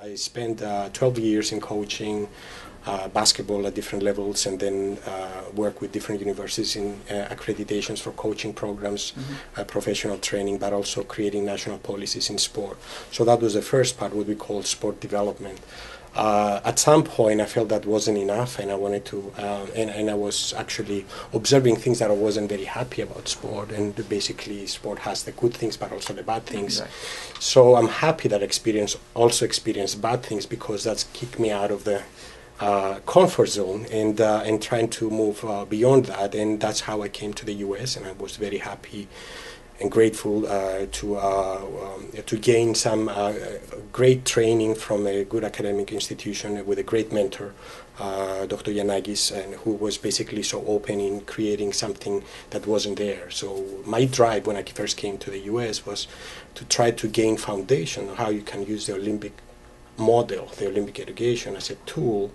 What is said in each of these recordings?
I spent 12 years in coaching basketball at different levels, and then work with different universities in accreditations for coaching programs, professional training, but also creating national policies in sport. So that was the first part, what we call sport development. At some point, I felt that wasn't enough, and I wanted to, and I was actually observing things that I wasn't very happy about sport, and basically sport has the good things, but also the bad things. Exactly. So I'm happy that I also experienced bad things, because that's kicked me out of the comfort zone, and trying to move beyond that, and that's how I came to the U.S., and I was very happy and grateful to gain some great training from a good academic institution with a great mentor, Dr. Yanagis, and who was basically so open in creating something that wasn't there. So my drive when I first came to the U.S. was to try to gain foundation on how you can use the Olympic model, the Olympic education, as a tool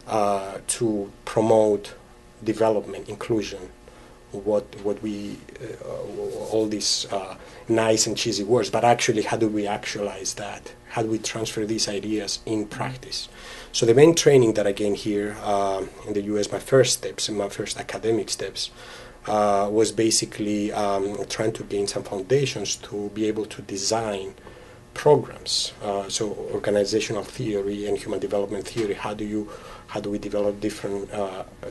to promote development, inclusion, what we all these nice and cheesy words, but actually how do we actualize that? How do we transfer these ideas in practice? So the main training that I gained here in the U.S., my first steps and my first academic steps, was basically trying to gain some foundations to be able to design programs. So organizational theory and human development theory, how do we develop different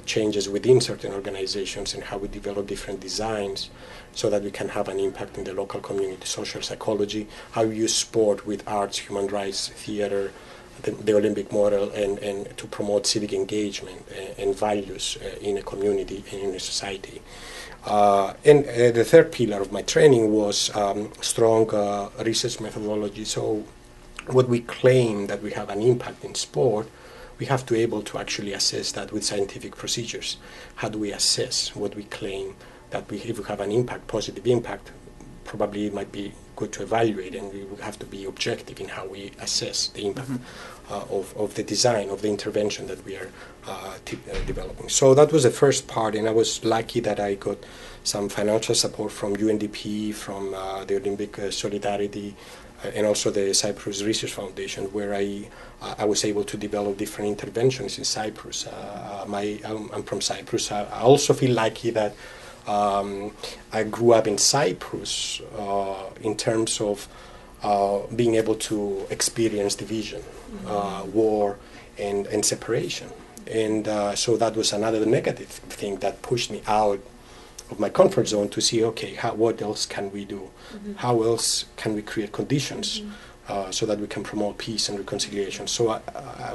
changes within certain organizations, and how we develop different designs so that we can have an impact in the local community, social psychology, how we use sport with arts, human rights, theater, the Olympic model, and to promote civic engagement and values in a community and in a society. And the third pillar of my training was strong research methodology. So what we claim that we have an impact in sport, we have to be able to actually assess that with scientific procedures. How do we assess what we claim that if we have an impact, positive impact, probably it might be good to evaluate, and we have to be objective in how we assess the impact of the design, of the intervention that we are developing. So that was the first part, and I was lucky that I got some financial support from UNDP, from the Olympic Solidarity, and also the Cyprus Research Foundation, where I was able to develop different interventions in Cyprus. I'm from Cyprus. I also feel lucky that I grew up in Cyprus in terms of being able to experience division, war, and separation. And so that was another negative thing that pushed me out of my comfort zone to see, okay, what else can we do? How else can we create conditions so that we can promote peace and reconciliation? So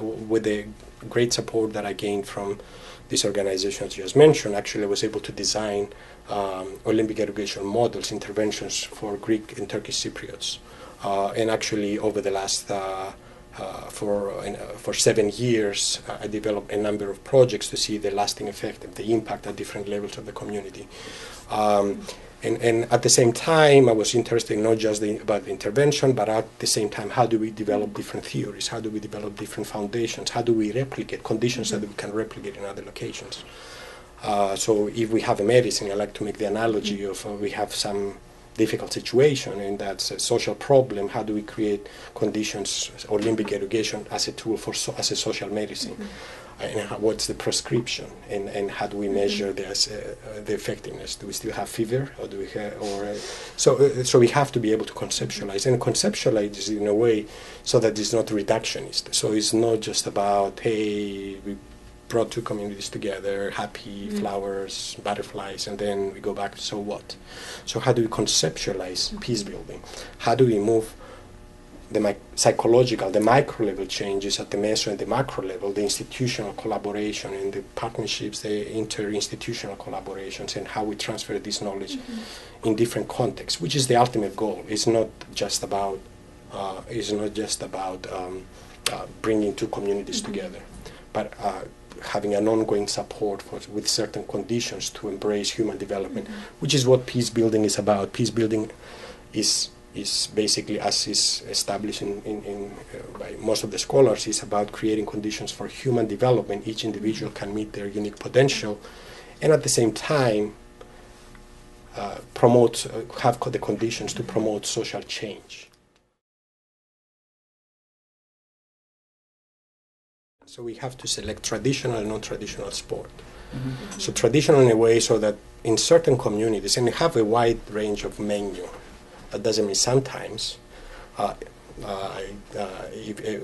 with the great support that I gained from this organization, as you just mentioned, actually I was able to design Olympic education models, interventions for Greek and Turkish Cypriots. And actually over the last for 7 years, I developed a number of projects to see the lasting effect and the impact at different levels of the community. And at the same time, I was interested not just about the intervention, but at the same time, how do we develop different theories? How do we develop different foundations? How do we replicate conditions that we can replicate in other locations? So if we have a medicine, I like to make the analogy of we have some difficult situation, and that's a social problem. How do we create conditions, Olympic education as a tool as a social medicine? And what's the prescription, and how do we measure the effectiveness? Do we still have fever, or do we have, so we have to be able to conceptualize, and conceptualize in a way so that it's not reductionist. So it's not just about, hey, we brought two communities together, happy, flowers, butterflies, and then we go back, so what? So how do we conceptualize peace building? How do we move the psychological, the micro level changes at the meso and the macro level, the institutional collaboration and the partnerships, the inter-institutional collaborations, and how we transfer this knowledge in different contexts, which is the ultimate goal. It's not just about bringing two communities together, but having an ongoing support with certain conditions to embrace human development, which is what peace building is about. Peace building is basically, as is established by most of the scholars, is about creating conditions for human development. Each individual can meet their unique potential, and at the same time have the conditions to promote social change. So we have to select traditional and non-traditional sport. So traditional in a way so that in certain communities, and we have a wide range of menu, that doesn't mean sometimes,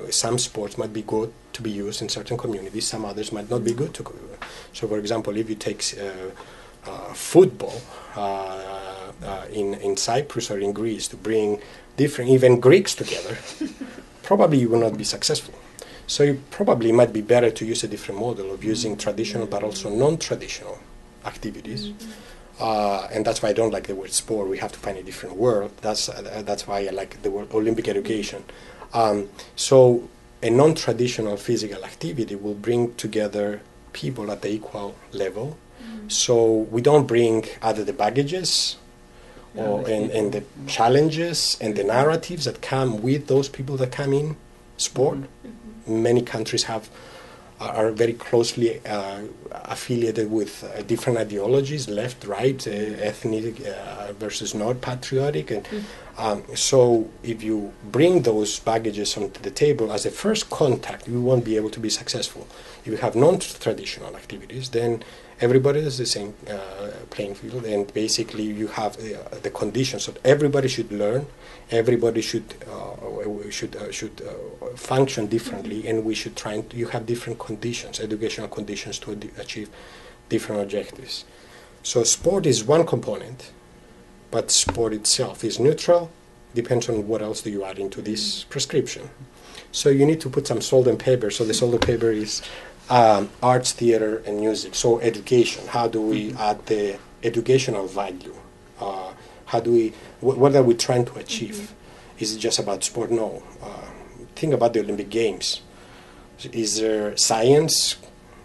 some sports might be good to be used in certain communities, some others might not be good to go. So for example, if you take football in Cyprus or in Greece to bring different, even Greeks together, probably you will not be successful. So it probably might be better to use a different model of using traditional but also non-traditional activities. And that's why I don't like the word sport. We have to find a different word. That's why I like the word Olympic education. So a non-traditional physical activity will bring together people at the equal level. So we don't bring either the baggages and the challenges and the narratives that come with those people that come in sport. Many countries are very closely affiliated with different ideologies, left, right, ethnic versus not patriotic. And so if you bring those baggages onto the table as a first contact, you won't be able to be successful. If you have non-traditional activities, then everybody is the same playing field, and basically you have the conditions that everybody should learn, everybody should function differently, and we should try and you have different conditions, educational conditions to achieve different objectives. So sport is one component, but sport itself is neutral, depends on what else do you add into this prescription. So you need to put some salt and pepper. So the salt and pepper is arts, theater, and music. So education, how do we add the educational value? What are we trying to achieve? Is it just about sport? No. Think about the Olympic Games. Is there science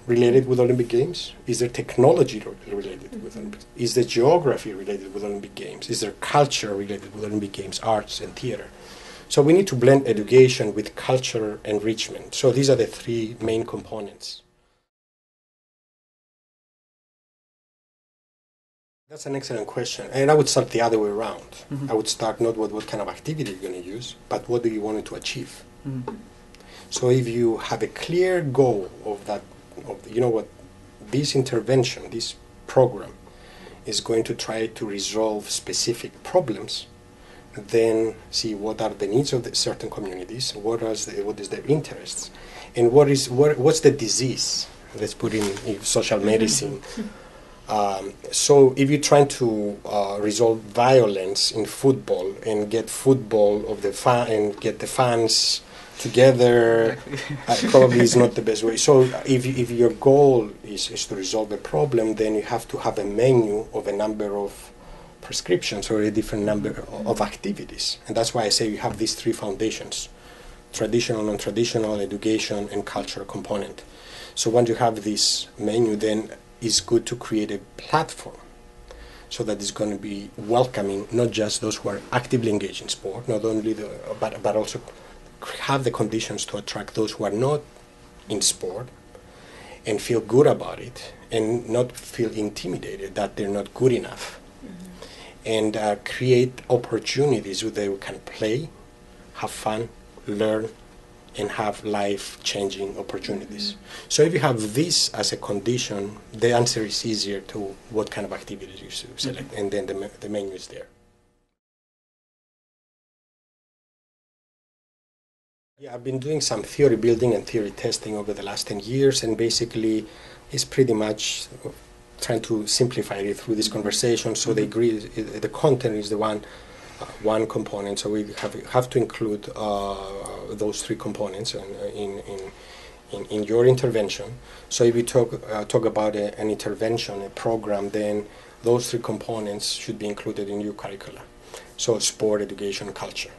related with Olympic Games? Is there technology related with Olympics? Is there geography related with Olympic Games? Is there culture related with Olympic Games, arts and theater? So we need to blend education with culture enrichment. So these are the three main components. That's an excellent question. And I would start the other way around. I would start not with what kind of activity you're going to use, but what do you want it to achieve? So if you have a clear goal of that, you know what, this intervention, this program is going to try to resolve specific problems, then see what are the needs of the certain communities, what is their interests, and what's the disease. Let's put in social medicine. So if you're trying to resolve violence in football and get football of the and get the fans together, probably is not the best way. So if your goal is to resolve a problem, then you have to have a menu of a number of prescriptions or a different number of activities. And that's why I say you have these three foundations: traditional, non-traditional, education, and cultural component. So once you have this menu, then it's good to create a platform so that it's going to be welcoming not just those who are actively engaged in sport, not only but also have the conditions to attract those who are not in sport and feel good about it and not feel intimidated that they're not good enough. And create opportunities where they can play, have fun, learn, and have life-changing opportunities. So if you have this as a condition, the answer is easier to what kind of activities you should select, and then the menu is there. Yeah, I've been doing some theory building and theory testing over the last 10 years, and basically it's pretty much trying to simplify it through this conversation. So they agree the content is the one component, so we have to include those three components in your intervention. So if you talk about an intervention, a program, then those three components should be included in your curricula. So sport, education, culture.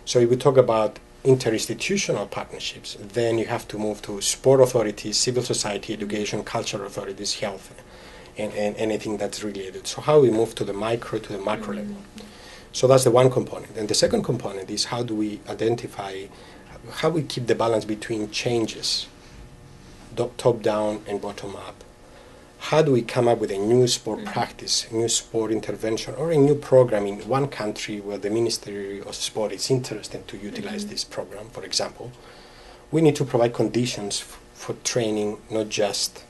So if we talk about interinstitutional partnerships, then you have to move to sport authorities, civil society, education, culture authorities, health, and anything that's related. So how we move to the micro to the macro level. So that's the one component. And the second component is how do we identify, how we keep the balance between changes, top-down and bottom-up. How do we come up with a new sport practice, a new sport intervention, or a new program in one country where the Ministry of Sport is interested to utilize this program, for example, we need to provide conditions for training, not just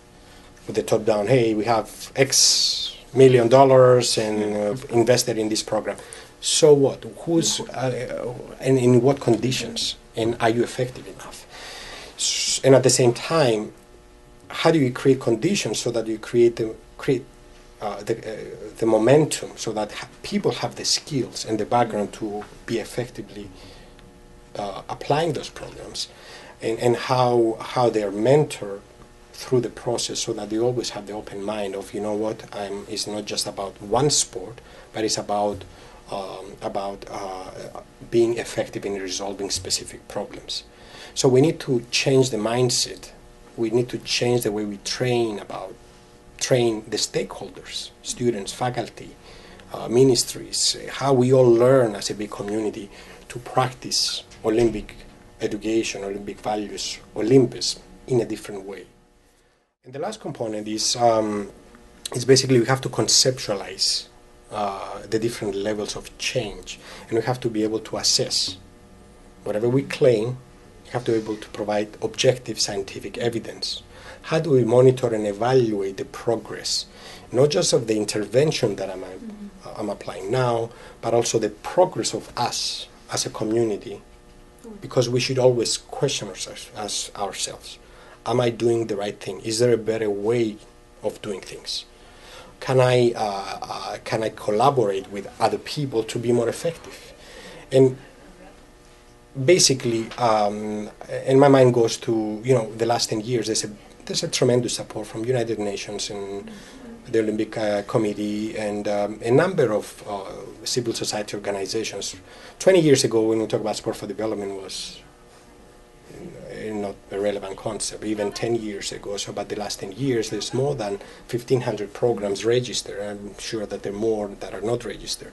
with the top down, hey, we have X million dollars and invested in this program. So what? Who's and in what conditions? And are you effective enough? And at the same time, how do you create conditions so that you create the momentum, so that people have the skills and the background to be effectively applying those programs, and how they're mentored through the process, so that they always have the open mind of, you know what, it's not just about one sport, but it's about being effective in resolving specific problems. So we need to change the mindset. We need to change the way we train the stakeholders, students, faculty, ministries, how we all learn as a big community to practice Olympic education, Olympic values, Olympus in a different way. And the last component is basically we have to conceptualize the different levels of change, and we have to be able to assess whatever we claim. We have to be able to provide objective scientific evidence. How do we monitor and evaluate the progress, not just of the intervention that I'm applying now, but also the progress of us as a community? Because we should always question ourselves. Am I doing the right thing? Is there a better way of doing things? Can I collaborate with other people to be more effective? And basically, and my mind goes to, the last 10 years. There's a tremendous support from United Nations and the Olympic Committee and a number of civil society organizations. 20 years ago, when we talk about sport for development, was not a relevant concept. Even 10 years ago, so about the last 10 years, there's more than 1,500 programs registered. I'm sure that there are more that are not registered,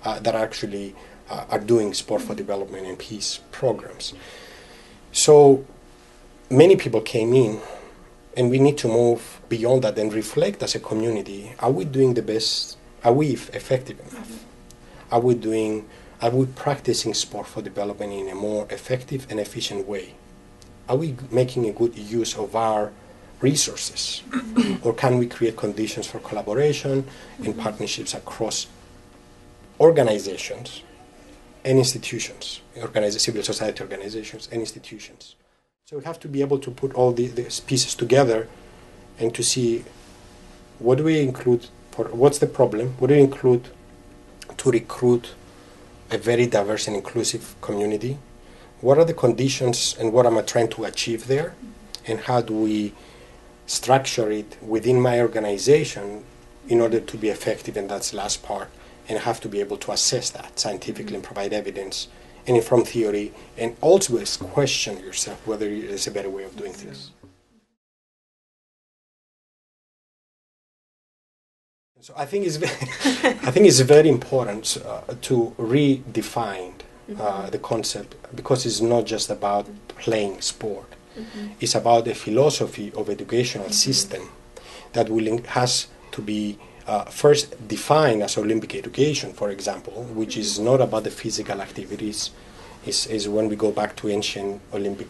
that actually are doing sport for development and peace programs. So many people came in, and we need to move beyond that and reflect as a community. Are we doing the best? Are we effective enough? Are we practicing sport for development in a more effective and efficient way? Are we making a good use of our resources? Or can we create conditions for collaboration and partnerships across organizations and institutions, civil society organizations and institutions? So we have to be able to put all these pieces together and to see what do we include, what's the problem, what do we include to recruit a very diverse and inclusive community, what are the conditions and what am I trying to achieve there, and how do we structure it within my organization in order to be effective, and that's the last part, and I have to be able to assess that scientifically and provide evidence and from theory, and also question yourself whether there's a better way of doing things. So I think it's very important to redefine the concept, because it's not just about playing sport. It's about a philosophy of educational system that has to be first defined as Olympic education, for example, which is not about the physical activities. Is when we go back to ancient Olympic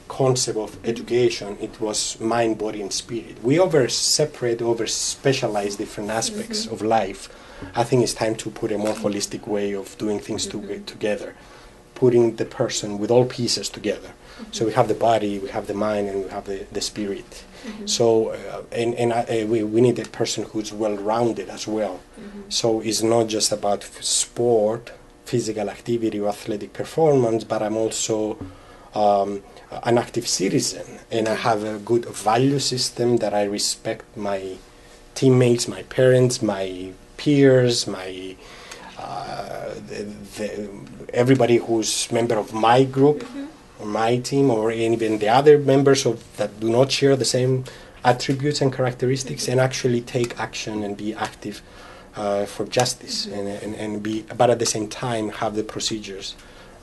concept of education, it was mind, body, and spirit. We over-specialize different aspects of life. I think it's time to put a more holistic way of doing things together, putting the person with all pieces together. So we have the body, we have the mind, and we have the spirit. So we need a person who's well-rounded as well. So it's not just about sport, physical activity or athletic performance, but I'm also an active citizen, and I have a good value system that I respect my teammates, my parents, my peers, everybody who's member of my group or my team, or even the other members that do not share the same attributes and characteristics, and actually take action and be active for justice, but at the same time have the procedures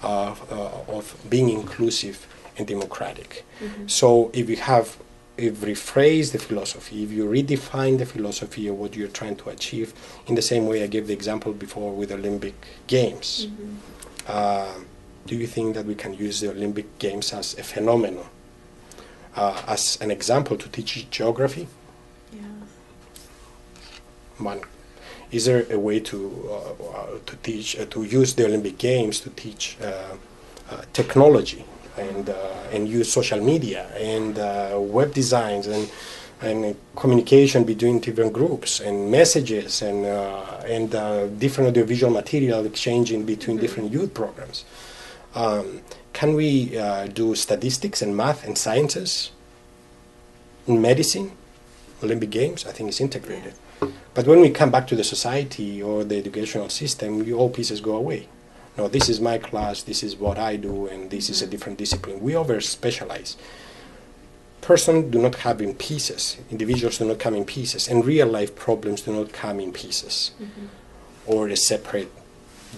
of being inclusive and democratic. So if you rephrase the philosophy, if you redefine the philosophy of what you're trying to achieve, in the same way I gave the example before with Olympic Games, do you think that we can use the Olympic Games as a phenomenon, as an example to teach geography? Yeah. One, is there a way to teach, to use the Olympic Games to teach technology and use social media and web designs and communication between different groups and messages and different audiovisual material exchanging between different youth programs? Can we do statistics and math and sciences in medicine? Olympic Games, I think, is integrated. But when we come back to the society or the educational system, all pieces go away. No, this is my class, this is what I do, and this is a different discipline. We over-specialize. Persons do not come in pieces. Individuals do not come in pieces. And real-life problems do not come in pieces or as separate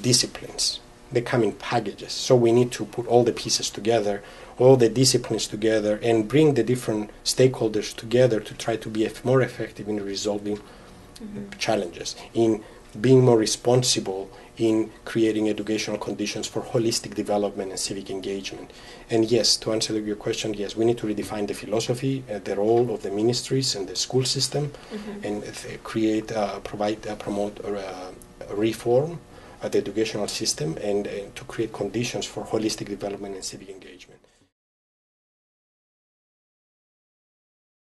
disciplines. They come in packages. So we need to put all the pieces together, all the disciplines together, and bring the different stakeholders together to try to be more effective in resolving challenges, in being more responsible in creating educational conditions for holistic development and civic engagement. And yes, to answer your question, yes, we need to redefine the philosophy, the role of the ministries and the school system, and promote reform the educational system and to create conditions for holistic development and civic engagement.